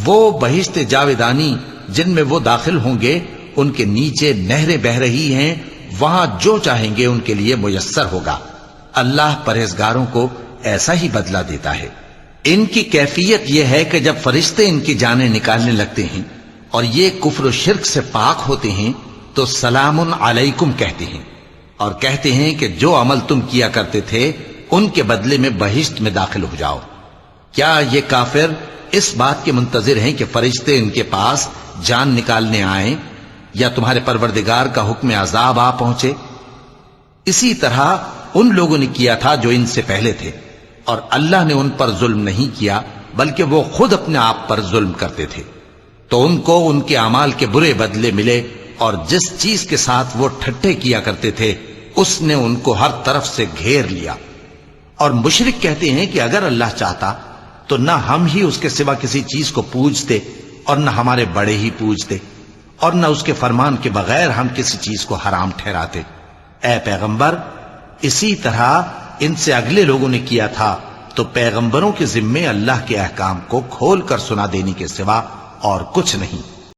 وہ بہشت جاویدانی جن میں وہ داخل ہوں گے ان کے نیچے نہریں بہ رہی ہیں، وہاں جو چاہیں گے ان کے لیے میسر ہوگا۔ اللہ پرہیزگاروں کو ایسا ہی بدلہ دیتا ہے۔ ان کی کیفیت یہ ہے کہ جب فرشتے ان کی جانیں نکالنے لگتے ہیں اور یہ کفر و شرک سے پاک ہوتے ہیں تو سلام علیکم کہتے ہیں، اور کہتے ہیں کہ جو عمل تم کیا کرتے تھے ان کے بدلے میں بہشت میں داخل ہو جاؤ۔ کیا یہ کافر اس بات کے منتظر ہیں کہ فرشتے ان کے پاس جان نکالنے آئیں یا تمہارے پروردگار کا حکم عذاب آ پہنچے؟ اسی طرح ان لوگوں نے کیا تھا جو ان سے پہلے تھے، اور اللہ نے ان پر ظلم نہیں کیا بلکہ وہ خود اپنے آپ پر ظلم کرتے تھے۔ تو ان کو ان کے اعمال کے برے بدلے ملے، اور جس چیز کے ساتھ وہ ٹھٹھے کیا کرتے تھے اس نے ان کو ہر طرف سے گھیر لیا۔ اور مشرک کہتے ہیں کہ اگر اللہ چاہتا تو نہ ہم ہی اس کے سوا کسی چیز کو پوجتے اور نہ ہمارے بڑے ہی پوجتے، اور نہ اس کے فرمان کے بغیر ہم کسی چیز کو حرام ٹھہراتے۔ اے پیغمبر، اسی طرح ان سے اگلے لوگوں نے کیا تھا، تو پیغمبروں کے ذمے اللہ کے احکام کو کھول کر سنا دینے کے سوا اور کچھ نہیں۔